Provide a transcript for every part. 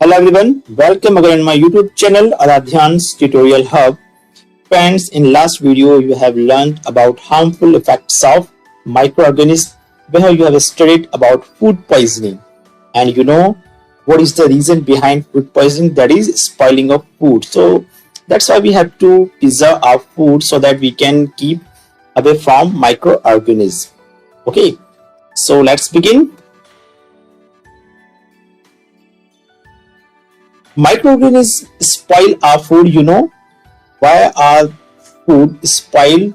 Hello everyone, welcome again on my YouTube channel Aradhyan's Tutorial Hub. Friends, in last video you have learned about harmful effects of microorganisms where you have studied about food poisoning and you know what is the reason behind food poisoning, that is spoiling of food. So that's why we have to preserve our food so that we can keep away from microorganisms. Okay, so let's begin. Microorganisms spoil our food. You know why our food spoil?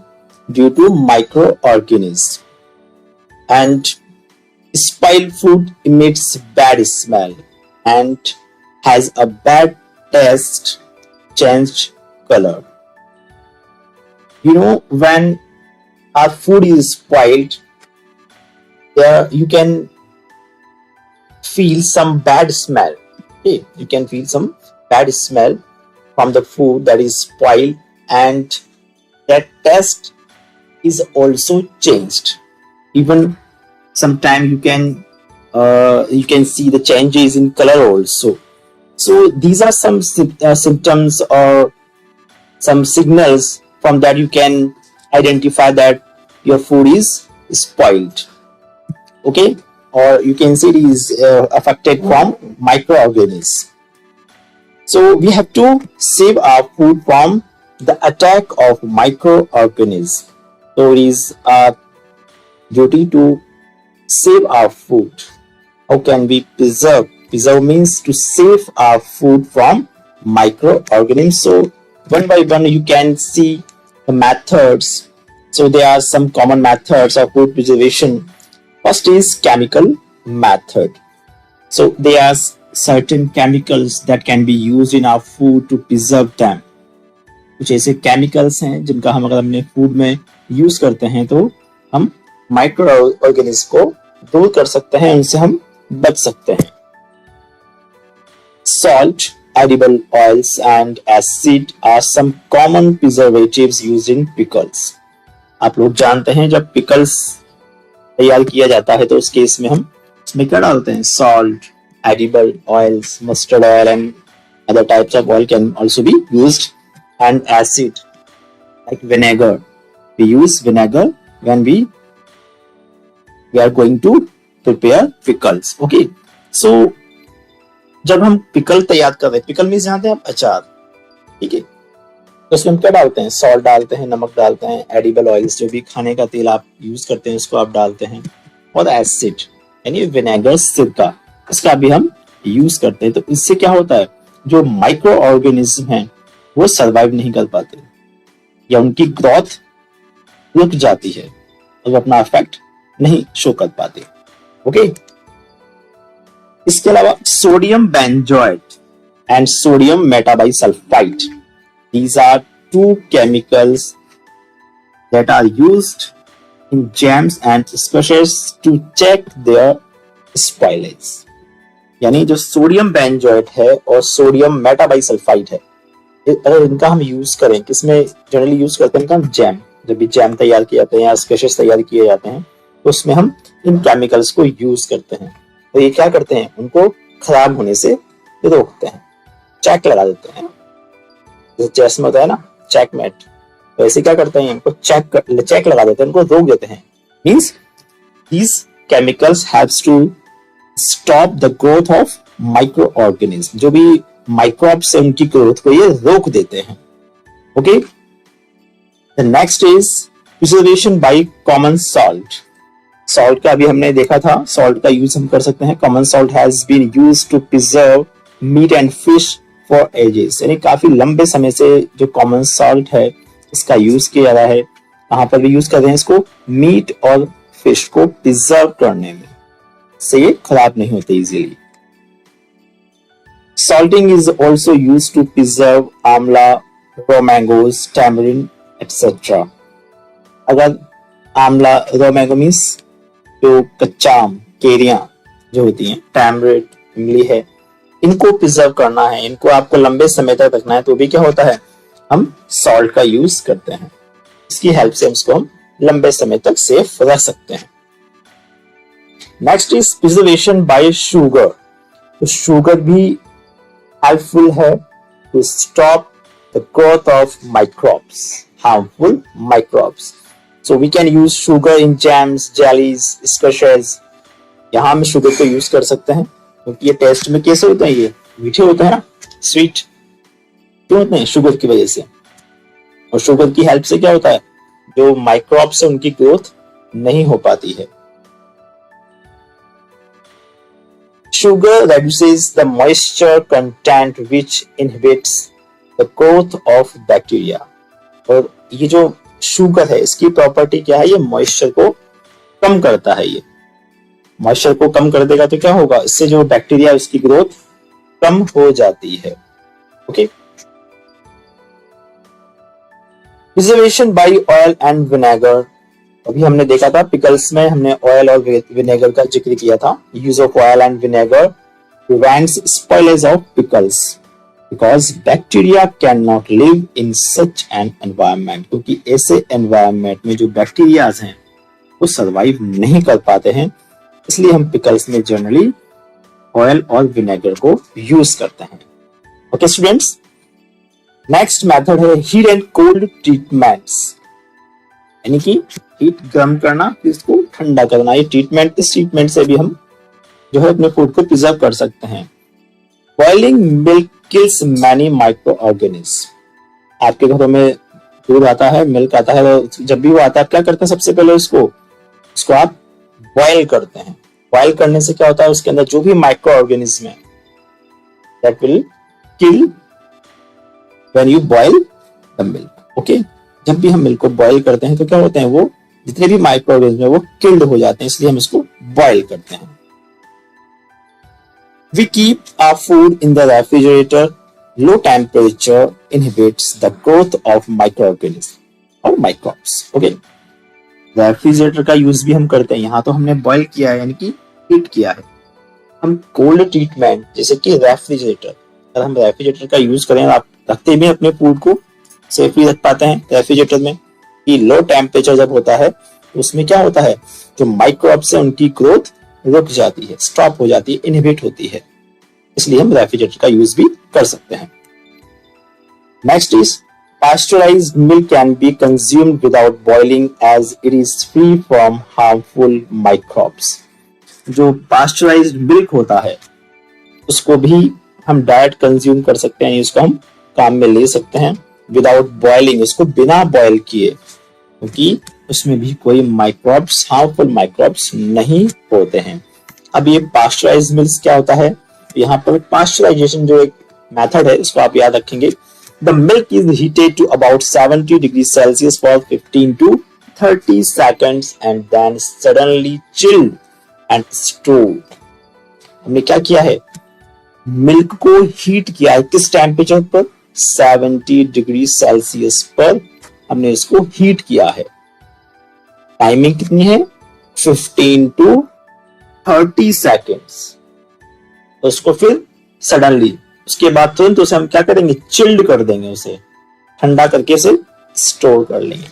Due to microorganisms. And spoiled food emits bad smell and has a bad taste, changed color. You know, when our food is spoiled, there you can feel some bad smell. Okay, you can feel some bad smell from the food that is spoiled, and that taste is also changed. Even sometimes you can see the changes in color also. So these are some symptoms or some signals from that you can identify that your food is spoiled. Okay, or you can say it is affected from microorganisms. So we have to save our food from the attack of microorganisms. So it is our duty to save our food. How can we preserve? Preserve means to save our food from microorganisms. So one by one you can see the methods. So there are some common methods of food preservation. First is chemical method. So there are certain chemicals that can be used in our food to preserve them. कुछ ऐसे chemicals हैं जिनका हम अगर अपने food में use करते हैं तो हम microorganisms को दूर कर सकते हैं, उनसे हम बच सकते हैं. Salt, edible oils and acid are some common preservatives used in pickles. आप लोग जानते हैं जब pickles तैयार किया जाता है तो उस केस में हम इसमें क्या डालते हैं? Salt, edible oils, mustard oil and other types of oil can also be used, and acid like vinegar. We use vinegar when we are going to prepare pickles. Okay, so जब हम pickle तैयार कर रहे हैं, pickle में जानते हैं आप अचार, ठीक है, तो उसमें हम क्या डालते हैं? सॉल्ट डालते हैं, नमक डालते हैं, एडिबल ऑयल्स जो भी खाने का तेल आप यूज करते हैं उसको आप डालते हैं, और एसिड यानी विनेगर, सिरका, इसका भी हम यूज करते हैं. तो इससे क्या होता है? जो माइक्रो ऑर्गेनिज्म हैं वो सर्वाइव नहीं कर पाते या उनकी ग्रोथ रुक जाती है और वो अपना इफेक्ट नहीं शो कर पाते. ओके, इसके अलावा sodium benzoate and sodium metabisulphite, these are two chemicals that are used in jams and spices to check their spoilage. यानी जो सोडियम बेंजोएट है और सोडियम मेटाबाइसल्फाइड है, अगर इनका हम यूज करें, किसमें जनरली यूज करते हैं इनका? जैम. जब भी जैम तैयार किए जाते हैं या स्पेशेस तैयार किए जाते हैं तो उसमें हम इन केमिकल्स को यूज करते हैं. तो ये क्या करते हैं? उनको खराब होने से रोकते हैं, चेक लगा देते हैं. चेस में होता है ना चेकमेट, तो ऐसे क्या करते हैं? इनको चेक लगा देते हैं, इनको रोक देते हैं. Means these chemicals helps to stop the growth of microorganisms. जो भी माइक्रोब्स है उनकी ग्रोथ को ये रोक देते हैं. Okay, the next is preservation by common salt. Salt का भी हमने देखा था, सॉल्ट का यूज हम कर सकते हैं. Common salt has been used to preserve meat and fish for ages. यानी काफी लंबे समय से जो कॉमन सॉल्ट है इसका यूज किया जा रहा है. कहां पर भी यूज कर रहे हैं इसको? मीट और फिश को प्रिजर्व करने में, से ये खराब नहीं होते easily. Salting is also use to preserve amla, raw mangoes, tamarind etcetera. अगर आंवला, रॉ मैंगो मीन्स जो कच्चा आम, केरियां जो होती हैं, टैमरिन, इमली है, इनको प्रिजर्व करना है, इनको आपको लंबे समय तक रखना है, तो भी क्या होता है? हम सॉल्ट का यूज करते हैं. इसकी हेल्प से इसको हम लंबे समय तक सेफ रख सकते हैं. Next is preservation by sugar. तो शुगर भी हेल्पफुल है to stop the growth of microbes, harmful microbes. So we can use sugar in jams, jellies, squashes. यहाँ हम शुगर को यूज कर सकते हैं क्योंकि ये टेस्ट में कैसे होते हैं, ये मीठे होते हैं ना, स्वीट क्यों होते हैं, शुगर की वजह से. और शुगर की हेल्प से क्या होता है, जो माइक्रोब्स है उनकी ग्रोथ नहीं हो पाती है. Sugar reduces the moisture content which inhibits the growth of bacteria. और ये जो शुगर है इसकी प्रॉपर्टी क्या है, ये मॉइस्चर को कम करता है. ये मॉइस्चर को कम कर देगा तो क्या होगा, इससे जो बैक्टीरिया उसकी ग्रोथ कम हो जाती है. Okay. Preservation by oil and vinegar. अभी हमने देखा था पिकल्स में हमने ऑयल और विनेगर का जिक्र किया था. Use of oil and vinegar prevents spoilage of pickles because bacteria can not live in such an environment. क्योंकि ऐसे एनवायरमेंट में जो बैक्टीरियाज हैं वो सरवाइव नहीं कर पाते हैं, इसलिए हम पिकल्स में जनरली ऑयल और विनेगर को यूज करते हैं. ओके स्टूडेंट्स, नेक्स्ट मेथड है हीट एंड कोल्ड ट्रीटमेंट्स, यानी कि हीट गर्म करना फिर इसको ठंडा करना. ये ट्रीटमेंट, इस ट्रीटमेंट से भी हम जो है अपने फूड को प्रिजर्व कर सकते हैं. Boiling milk kills many micro organism. आपके घरों में दूध आता है, मिल्क आता है, तो जब भी वो आता है आप क्या करते हैं, सबसे पहले उसको आप बॉयल करते हैं. बॉयल करने से क्या होता है, उसके अंदर जो भी माइक्रो ऑर्गेनिज्म है that will kill when you boil the milk. Okay. जब भी हम मिल्क को बॉयल करते हैं तो क्या होते हैं, वो जितने भी माइक्रो ऑर्गेनिज्म है वो किल्ड हो जाते हैं, इसलिए हम इसको बॉयल करते हैं. We keep our food in the refrigerator. Low temperature inhibits the growth of micro organism और माइक्रोब्स. ओके. रेफ्रिजरेटर का यूज भी हम करते हैं. यहाँ तो हमने बॉयल किया है यानी कि हीट किया है. हम कोल्ड ट्रीटमेंट जैसे कि रेफ्रिजरेटर, अगर हम रेफ्रिजरेटर का यूज करें, आप रखते भी अपने फूड को सेफली रख पाते हैं रेफ्रिजरेटर में. कि लो टेम्परेचर जब होता है तो उसमें क्या होता है, जो माइक्रोब्स है उनकी ग्रोथ रुक जाती है, स्टॉप हो जाती है, इनहिबिट होती है, इसलिए हम रेफ्रिजरेटर का यूज भी कर सकते हैं. Next is pasteurised milk can be consumed without boiling as it is free from harmful microbes. जो पास्चराइज्ड मिल्क होता है उसको भी हम डायरेक्ट कंज्यूम कर सकते हैं, उसको हम काम में ले सकते हैं विदाउट बॉइलिंग, उसको बिना बॉयल किए, क्योंकि उसमें भी कोई माइक्रोब्स, हार्मफुल माइक्रोब्स नहीं होते हैं. अब ये पास्चराइज्ड मिल्क क्या होता है, यहाँ पर पास्चराइजेशन जो एक मेथड है इसको आप याद रखेंगे. The milk is heated to about 70 degree Celsius for 15 to 30 seconds and then suddenly chilled and stored. हमने क्या किया है, मिल्क को हीट किया है. किस टेम्परेचर पर, 70 डिग्री सेल्सियस पर हमने इसको हीट किया है. टाइमिंग कितनी है, 15 to 30 सेकेंड्स. तो उसको फिर सडनली, उसके बाद तुरंत उसे हम क्या करेंगे, चिल्ड कर देंगे, उसे ठंडा करके इसे स्टोर कर लेंगे.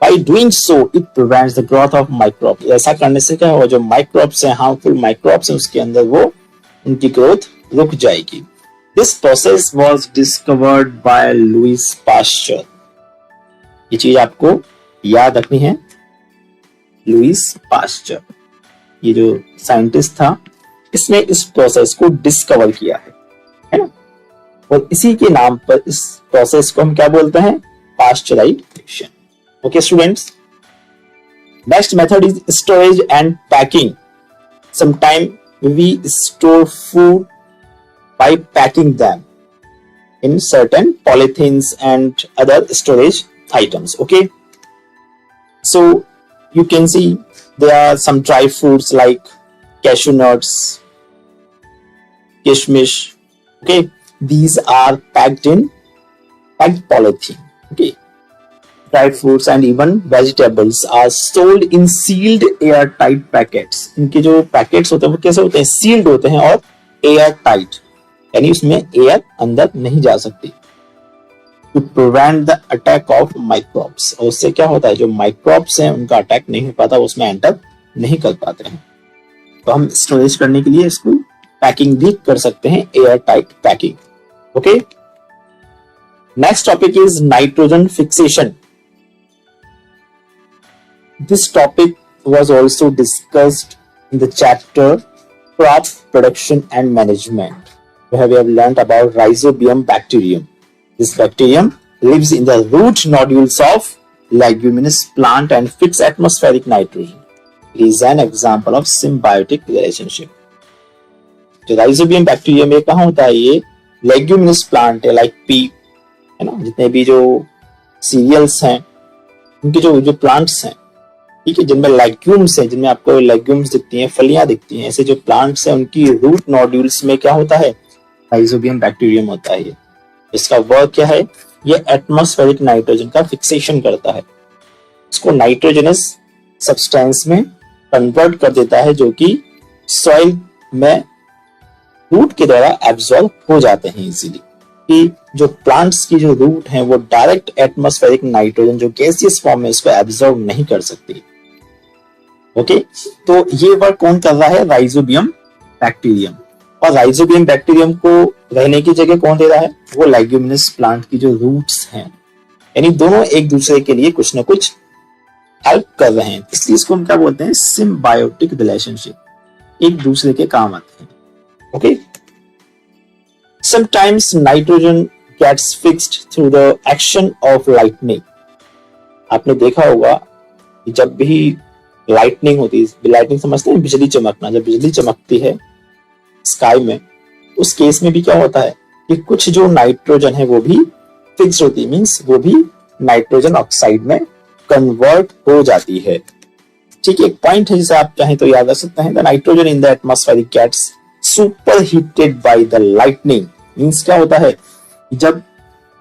By doing so, it prevents the growth of microbes. ऐसा करने से क्या होगा, जो माइक्रोब्स हैं, हार्मफुल माइक्रोब्स हैं, उसके अंदर वो उनकी ग्रोथ रुक जाएगी. This process was discovered by Louis Pasteur. ये चीज आपको याद रखनी है. लुइस पास्चर, ये जो साइंटिस्ट था, इसने इस प्रोसेस को डिस्कवर किया है ना. और इसी के नाम पर इस प्रोसेस को हम क्या बोलते हैं, pasteurization. Okay students, next method is storage and packing. Sometime we store food by packing them in certain polythenes and other storage items. Okay, so you can see there are some dry fruits like cashew nuts, kishmish. Okay, these are packed in packed polythene. Okay, dry fruits and even vegetables are sold in sealed airtight packets. इनके जो packets होते हैं वो कैसे होते हैं, sealed होते हैं और एयर टाइट, यानी उसमें एयर अंदर नहीं जा सकती. To prevent the attack of microbes, और उससे क्या होता है, जो माइक्रोब्स हैं उनका अटैक नहीं हो पाता, उसमें एंटर नहीं कर पाते हैं. तो हम स्टोरेज करने के लिए इसको पैकिंग भी कर सकते हैं, air tight packing. Okay. Next topic is nitrogen fixation. This topic was also discussed in the chapter crop production and management, where we have learned about Rhizobium bacterium. This bacterium lives in the root nodules of leguminous plant and fixes atmospheric nitrogen. It is an example of symbiotic relationship. जो rhizobium bacterium ये कहाँ होता है, ये leguminous plant है, like P है ना, जितने भी जो सीरियल्स हैं उनके जो प्लांट्स हैं, ठीक है, जिनमें लेग्यूम्स हैं, जिनमें आपको लेग्यूम्स दिखती हैं, फलियां दिखती हैं, ऐसे जो प्लांट्स हैं उनकी रूट नोड्यूल्स में क्या होता है, राइजोबियम बैक्टीरियम होता है। ये इसका वर्क क्या है, ये एटमॉस्फेरिक नाइट्रोजन का फिक्सेशन करता है, इसको नाइट्रोजनस सब्सटेंस में कन्वर्ट कर देता है, जो कि सॉइल में रूट के द्वारा एब्जॉर्ब हो जाते हैं इजीली। कि जो प्लांट्स की जो रूट है वो डायरेक्ट एटमॉस्फेरिक नाइट्रोजन जो गैसियस फॉर्म में उसको एब्जॉर्ब नहीं कर सकती। ओके, तो ये वर्क कौन कर रहा है, राइजोबियम बैक्टीरियम। और राइजोबियम बैक्टीरियम को रहने की जगह कौन दे रहा है, वो लेग्यूमिनस प्लांट की जो रूट्स हैं, यानी दोनों एक दूसरे के लिए कुछ ना कुछ हेल्प कर रहे हैं, इसलिए इसको हम क्या बोलते हैं, सिम्बायोटिक रिलेशनशिप, एक दूसरे के काम आते हैं। Okay. Sometimes nitrogen gets fixed through the action of lightning. आपने देखा होगा कि जब भी लाइटनिंग होती है, लाइटनिंग समझते हैं, बिजली चमकना, जब बिजली चमकती है स्काई में, उस केस में भी क्या होता है कि कुछ जो नाइट्रोजन है वो भी फिक्स होती है, मींस वो भी नाइट्रोजन ऑक्साइड में कन्वर्ट हो जाती है। ठीक है, एक पॉइंट है जिसे आप चाहें तो याद रख सकते हैं, the nitrogen in the atmospheric gets superheated by the lightning. Means क्या होता है, जब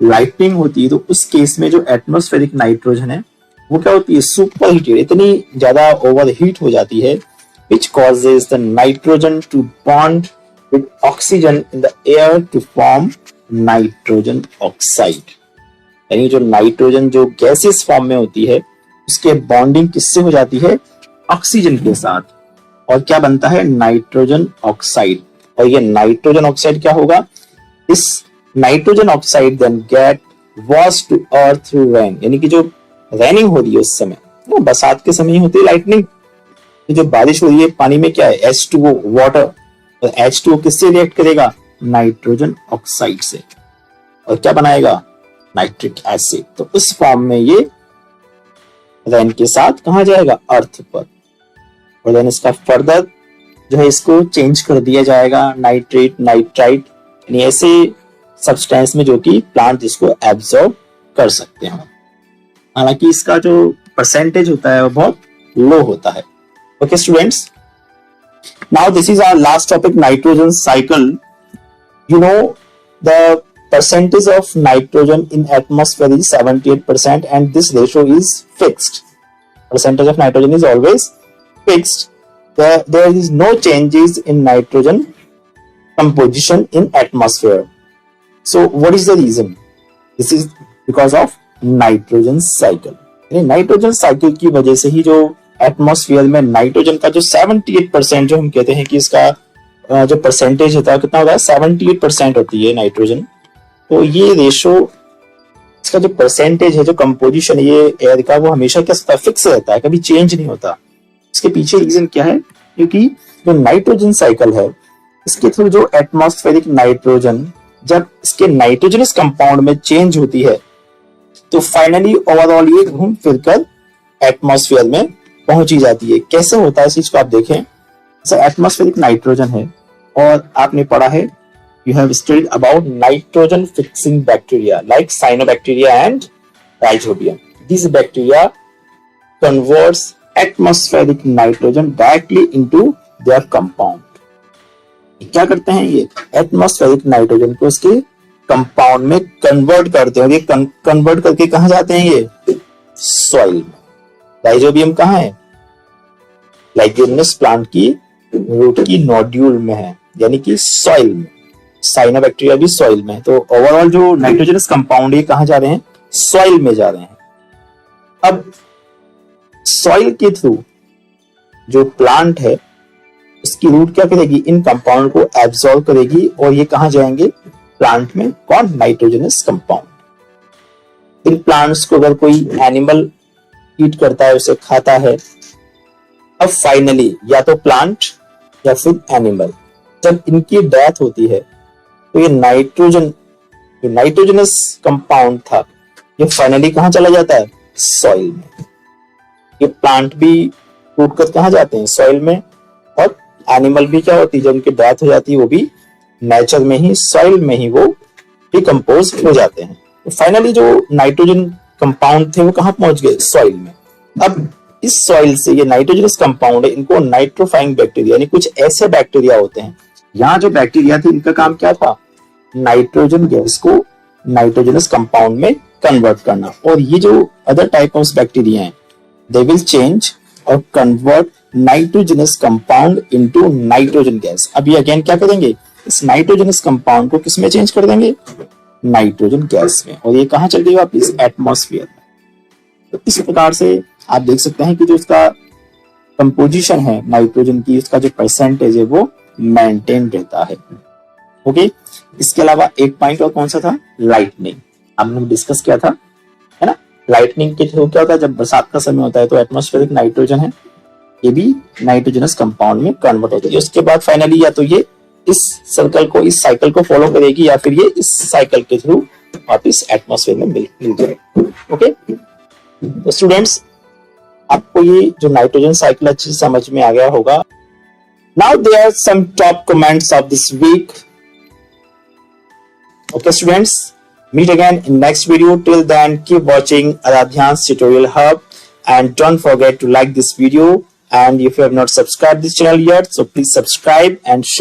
लाइटनिंग होती है तो उस केस में जो एटमॉस्फेरिक नाइट्रोजन है वो क्या होती है, सुपरहीटेड, इतनी ज्यादा ओवरहीट हो जाती है, which causes the nitrogen to bond with oxygen in the air to form nitrogen oxide। यानी जो नाइट्रोजन जो गैसियस फॉर्म में होती है उसके बॉन्डिंग किससे हो जाती है, ऑक्सीजन के साथ, और क्या बनता है, नाइट्रोजन ऑक्साइड। और ये नाइट्रोजन ऑक्साइड क्या होगा, इस nitrogen oxide then get wash to earth through rain, यानी कि जो रेनिंग हो रही है उस समय, बरसात के समय ही होती है लाइटनिंग, जो बारिश हो रही है पानी में क्या है, H2O वाटर, और H2O किससे रिएक्ट करेगा, नाइट्रोजन ऑक्साइड से, और क्या बनाएगा, नाइट्रिक एसिड। तो उस फॉर्म में ये रेन के साथ कहां जाएगा, अर्थ पर, और देन इसका फर्दर जो है इसको चेंज कर दिया जाएगा नाइट्रेट, नाइट्राइट, यानी ऐसे सब्सटेंस में जो कि प्लांट इसको एब्जॉर्ब कर सकते हैं। हालांकि इसका जो परसेंटेज होता है वो बहुत लो होता है। Okay students, now this is our last topic, nitrogen cycle. You know the percentage of nitrogen in atmosphere is 78% and this ratio is fixed. Percentage of nitrogen is always fixed. There is no changes in nitrogen composition in atmosphere. So what is the reason? This is because of nitrogen cycle. यानी nitrogen cycle की वजह से ही जो atmosphere में nitrogen का जो 78% जो हम कहते हैं कि इसका जो परसेंटेज होता है कितना होता है, 78% होती है नाइट्रोजन। तो ये रेशो, इसका जो परसेंटेज है, जो कंपोजिशन है ये एयर का, वो हमेशा क्या फिक्स रहता है, कभी चेंज नहीं होता। इसके पीछे रीजन क्या है, क्योंकि जो नाइट्रोजन साइकिल है इसके थ्रू जो एटमॉस्फेरिक नाइट्रोजन जब इसके नाइट्रोजनस कंपाउंड में चेंज होती है तो फाइनली ओवरऑल ये घूम फिरकर एटमॉस्फेयर में पहुंची जाती है। कैसे होता है इस चीज को आप देखें, जैसे एटमॉस्फेरिक नाइट्रोजन है और आपने पढ़ा है, you have studied about nitrogen fixing bacteria like cyanobacteria and rhizobium. These bacteria converts atmospheric nitrogen directly into their compound. क्या करते हैं ये, एटमॉस्फेरिक नाइट्रोजन को उसके कंपाउंड में कन्वर्ट करते हैं। ये कन्वर्ट करके कहां जाते हैं, ये सॉइल में। राइजोबियम कहां है, लेग्यूमिनस प्लांट की रूट की नोड्यूल में है, यानी कि सॉइल में। साइनोबैक्टीरिया भी सॉइल में है। तो ओवरऑल जो नाइट्रोजनस कंपाउंड ये कहां जा रहे हैं, सॉइल में जा रहे हैं। अब सॉइल के थ्रू जो प्लांट है उसकी रूट क्या करेगी, इन कंपाउंड को एब्सॉर्ब करेगी और ये कहां जाएंगे, प्लांट में कौन? Nitrogenous compound. इन प्लांट्स को अगर कोई एनिमल ईट करता है, उसे खाता है, अब फाइनली या तो प्लांट या फिर एनिमल, जब इनकी डेथ होती है तो ये नाइट्रोजनस कंपाउंड था, ये फाइनली कहां चला जाता है? सॉइल में। ये प्लांट भी टूट कर कहां जाते हैं? सॉइल में। और एनिमल भी क्या होती है, जब उनकी डेथ हो जाती है वो भी नेचर में ही, सॉइल में ही वो डिकम्पोज हो जाते हैं। तो फाइनली जो नाइट्रोजन कंपाउंड थे वो कहां पहुंच गए? सॉइल में। अब इस सॉइल से ये नाइट्रोजनस कंपाउंड है, इनको नाइट्रोफाइंग बैक्टीरिया, यानी कुछ ऐसे बैक्टीरिया होते हैं, यहाँ जो बैक्टीरिया थे इनका काम क्या था? नाइट्रोजन गैस को नाइट्रोजनस कंपाउंड में कन्वर्ट करना। और ये जो अदर टाइप ऑफ बैक्टीरिया हैं, दे विल चेंज और convert nitrogenous compound into nitrogen gas. अब ये अगेन क्या करेंगे? इस नाइट्रोजनस कंपाउंड को किस में चेंज कर देंगे? नाइट्रोजन गैस में। और ये कहां चल गई वापिस? एटमॉस्फेयर में। तो इस प्रकार से आप देख सकते हैं कि जो उसका कंपोजिशन है नाइट्रोजन की, उसका जो परसेंटेज है वो मेंटेन रहता है। ओके, इसके अलावा एक पॉइंट और कौन सा था? लाइटनिंग। हमने डिस्कस किया था, है ना? लाइटनिंग के थ्रू क्या होता है? जब बरसात का समय होता है तो एटमॉस्फेरिक नाइट्रोजन है, ये भी नाइट्रोजनस कंपाउंड में कन्वर्ट होता है। उसके बाद फाइनली या तो ये इस सर्कल को, इस साइकिल को फॉलो करेगी, या फिर ये इस साइकिल के थ्रू वापिस एटमॉस्फेयर में मिल जाएगी। ओके, तो स्टूडेंट्स आपको ये जो नाइट्रोजन साइकिल अच्छे से समझ में आ गया होगा। Now there are some top comments of this week. Okay students, meet again in next video. Till then, keep watching Aradhyan's Tutorial Hub and don't forget to like this video. And if you have not subscribed this channel yet, so please subscribe and share.